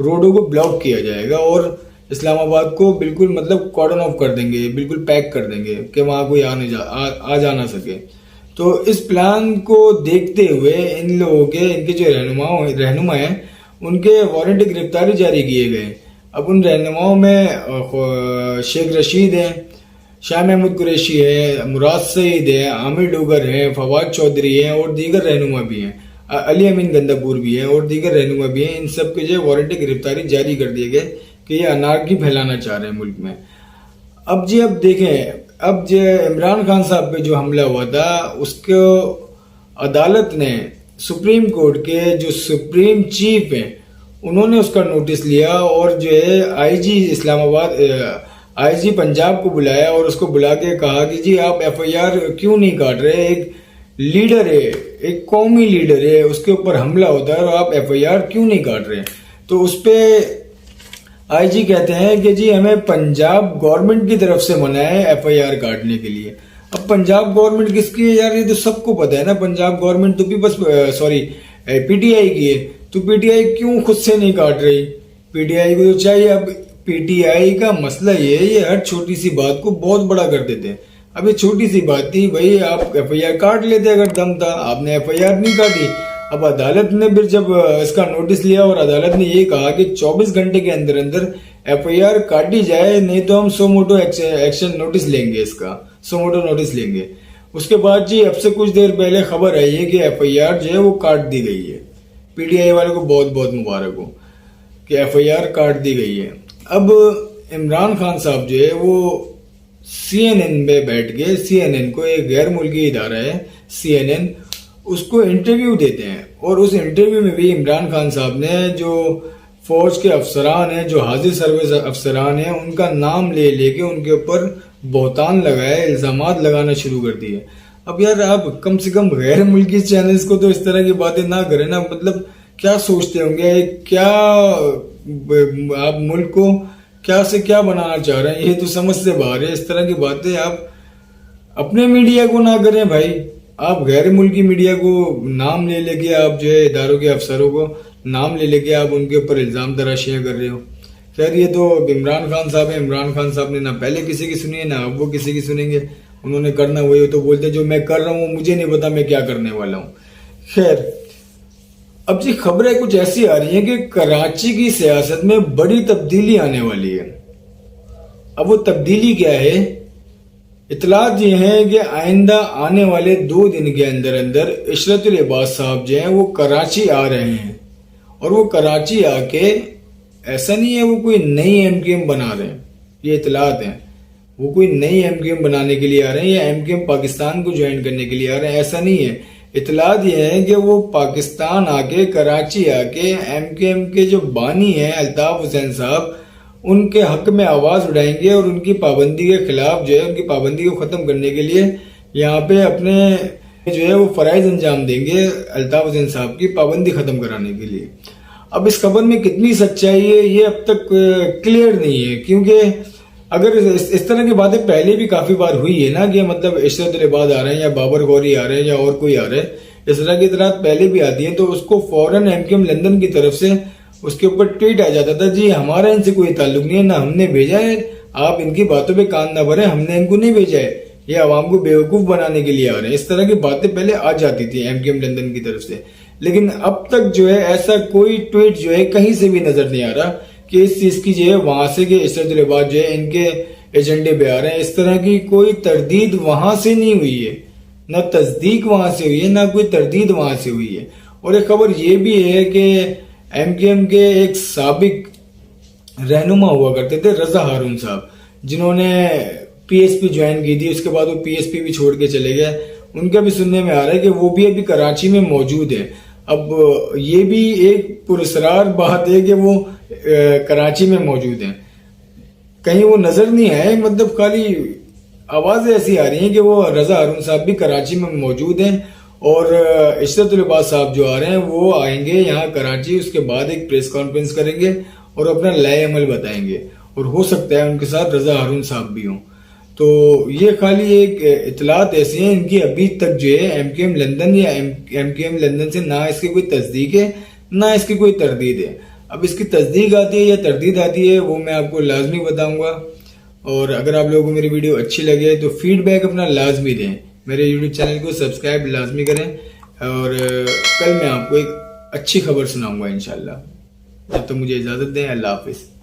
روڈوں کو بلاک کیا جائے گا اور اسلام آباد کو بالکل مطلب کارڈن آف کر دیں گے، بالکل پیک کر دیں گے کہ وہاں کوئی آ جا نہ سکے۔ تو اس پلان کو دیکھتے ہوئے ان لوگوں کے، ان کے جو رہنما ہیں، ان کے وارنٹ گرفتاری جاری کیے گئے۔ اب ان رہنماؤں میں شیخ رشید ہیں، شاہ محمود قریشی ہے، مراد سعید ہے، عامر ڈوگر ہیں، فواد چودھری ہیں اور دیگر رہنما بھی ہیں، علی امین گنداپور بھی ہیں اور دیگر رہنما بھی ہیں۔ ان سب کے جو وارنٹ گرفتاری جاری کر دیے گئے کہ یہ انارکی پھیلانا چاہ رہے ہیں ملک میں۔ اب دیکھیں، اب جو عمران خان صاحب پہ جو حملہ ہوا تھا، اس کو عدالت نے، سپریم کورٹ کے جو سپریم چیف ہیں، انہوں نے اس کا نوٹس لیا اور جو ہے آئی جی اسلام آباد، آئی جی پنجاب کو بلایا اور اس کو بلا کے کہا کہ جی آپ ایف آئی آر کیوں نہیں کاٹ رہے؟ ایک لیڈر ہے، ایک قومی لیڈر ہے، اس کے اوپر حملہ ہوتا ہے اور آپ ایف آئی آر کیوں نہیں کاٹ رہے؟ تو اس پہ آئی جی کہتے ہیں کہ جی ہمیں پنجاب گورنمنٹ کی طرف سے منع ہے ایف آئی آر کاٹنے کے لیے۔ اب پنجاب گورنمنٹ کس کی ہے یار؟ یہ تو سب کو پتا ہے نا، پنجاب گورنمنٹ تو پی ٹی آئی کی ہے، تو پی ٹی آئی کیوں خود سے نہیں کاٹ رہی؟ پی ٹی آئی کو تو چاہیے۔ اب پی ٹی آئی کا مسئلہ یہ ہر چھوٹی سی بات کو بہت بڑا کر دیتے ہیں۔ اب یہ چھوٹی سی بات تھی بھائی، آپ ایف آئی آر کاٹ لیتے اگر دم تھا، آپ نے ایف آئی آر نہیں کاٹی۔ اب عدالت نے پھر جب اس کا نوٹس لیا اور عدالت نے یہ کہا کہ 24 گھنٹے کے اندر اندر ایف آئی آر کاٹی جائے، نہیں تو ہم سو موٹو ایکشن نوٹس لیں گے، اس کا سو موٹو نوٹس لیں گے۔ اس کے بعد جی اب سے کچھ دیر پہلے خبر آئی ہے کہ ایف آئی آر جو ہے وہ کاٹ دی گئی ہے۔ پی ٹی آئی والوں کو بہت بہت مبارک ہو کہ ایف آئی آر کاٹ دی گئی ہے۔ اب عمران خان صاحب جو ہے وہ سی این این میں بیٹھ کے، سی این این کو ایک غیر ملکی ادارہ ہے سی این این، اس کو انٹرویو دیتے ہیں اور اس انٹرویو میں بھی عمران خان صاحب نے جو فوج کے افسران ہیں، جو حاضر سروس افسران ہیں، ان کا نام لے لے کے ان کے اوپر بہتان لگائے، الزامات لگانا شروع کر دیے۔ اب یار آپ کم سے کم غیر ملکی چینلز کو تو اس طرح کی باتیں نہ کریں نا، مطلب کیا سوچتے ہوں گے؟ کیا آپ ملک کو کیا سے کیا بنانا چاہ رہے ہیں؟ یہ تو سمجھ سے باہر ہے۔ اس طرح کی باتیں آپ اپنے میڈیا کو نہ کریں بھائی، آپ غیر ملکی میڈیا کو نام لے لے کے، آپ جو ہے اداروں کے افسروں کو نام لے لے کے آپ ان کے اوپر الزام تراشیاں کر رہے ہو۔ خیر یہ تو عمران خان صاحب ہیں، عمران خان صاحب نے نہ پہلے کسی کی سنی ہے نہ اب وہ کسی کی سنیں گے، انہوں نے کرنا وہی تو بولتے جو میں کر رہا ہوں مجھے نہیں پتا میں کیا کرنے والا ہوں۔ خیر اب جی خبریں کچھ ایسی آ رہی ہیں کہ کراچی کی سیاست میں بڑی تبدیلی آنے والی ہے۔ اب وہ تبدیلی کیا ہے؟ اطلاعات یہ ہیں کہ آئندہ آنے والے 2 دن کے اندر اندر عشرت العباد صاحب جو ہیں وہ کراچی آ رہے ہیں، اور وہ کراچی آ کے ایسا نہیں ہے وہ کوئی نئی ایم کیو ایم بنا رہے ہیں، یہ اطلاعات ہیں، وہ کوئی نئی ایم کیو ایم بنانے کے لیے آ رہے ہیں یا ایم کیو ایم پاکستان کو جوائن کرنے کے لیے آ رہے ہیں، ایسا نہیں ہے۔ اطلاعات یہ ہے کہ وہ پاکستان آ کے، کراچی آ کے ایم کیو ایم کے جو بانی ہیں الطاف حسین صاحب، ان کے حق میں آواز اٹھائیں گے اور ان کی پابندی کے خلاف جو ہے، ان کی پابندی کو ختم کرنے کے لیے یہاں پہ اپنے جو ہے وہ فرائض انجام دیں گے الطاف حسین صاحب کی پابندی ختم کرانے کے لیے۔ اب اس خبر میں کتنی سچائی ہے یہ اب تک کلیئر نہیں ہے، کیونکہ اگر اس طرح کی باتیں پہلے بھی کافی بار ہوئی ہے نا کہ مطلب عشرت العباد آ رہے ہیں یا بابر غوری آ رہے ہیں یا اور کوئی آ رہے ہیں، اس طرح کی اطلاعات پہلے بھی آتی ہیں تو اس کو فوراً ایم کیو ایم لندن کی طرف سے اس کے اوپر ٹویٹ آ جاتا تھا جی ہمارا ان سے کوئی تعلق نہیں ہے، نہ ہم نے بھیجا ہے، آپ ان کی باتوں پہ کان نہ بھریں، ہم نے ان کو نہیں بھیجا ہے، یہ عوام کو بیوقوف بنانے کے لیے آ رہے ہیں۔ اس طرح کی باتیں پہلے آ جاتی تھی ایم کیو ایم لندن کی طرف سے، لیکن اب تک جو ہے ایسا کوئی ٹویٹ جو ہے کہیں سے بھی نظر نہیں آ رہا کہ اس چیز کی جو ہے وہاں سے کہ عشرت العباد جو ہے ان کے ایجنڈے پہ آ رہے ہیں۔ اس طرح کی کوئی تردید وہاں سے نہیں ہوئی ہے، نہ تصدیق وہاں سے ہوئی ہے، نہ کوئی تردید وہاں سے ہوئی ہے۔ اور ایک خبر یہ بھی ہے کہ ایم کیو ایم کے ایک سابق رہنما ہوا کرتے تھے رضا ہارون صاحب، جنہوں نے پی ایس پی جوائن کی تھی، اس کے بعد وہ پی ایس پی بھی چھوڑ کے چلے گئے، ان کا بھی سننے میں آ رہا ہے کہ وہ بھی ابھی کراچی میں موجود ہے۔ اب یہ بھی ایک پراسرار بات ہے کہ وہ کراچی میں موجود ہیں، کہیں وہ نظر نہیں آئے، مطلب خالی آوازیں ایسی آ رہی ہیں کہ وہ رضا ہارون صاحب بھی کراچی میں موجود ہیں اور عشرت العباد صاحب جو آ رہے ہیں وہ آئیں گے یہاں کراچی، اس کے بعد ایک پریس کانفرنس کریں گے اور اپنا لائے عمل بتائیں گے، اور ہو سکتا ہے ان کے ساتھ رضا ہارون صاحب بھی ہوں۔ تو یہ خالی ایک اطلاعات ایسی ہیں، ان کی ابھی تک جو ہے ایم کیو ایم لندن یا ایم کیو ایم لندن سے نہ اس کی کوئی تصدیق ہے نہ اس کی کوئی تردید ہے۔ اب اس کی تصدیق آتی ہے یا تردید آتی ہے وہ میں آپ کو لازمی بتاؤں گا. اور اگر آپ لوگوں کو میری ویڈیو اچھی لگے تو فیڈ بیک اپنا لازمی دیں. میرے یوٹیوب چینل کو سبسکرائب لازمی کریں. اور کل میں آپ کو ایک اچھی خبر سناؤں گا انشاءاللہ. جب تک مجھے اجازت دیں. اللہ حافظ.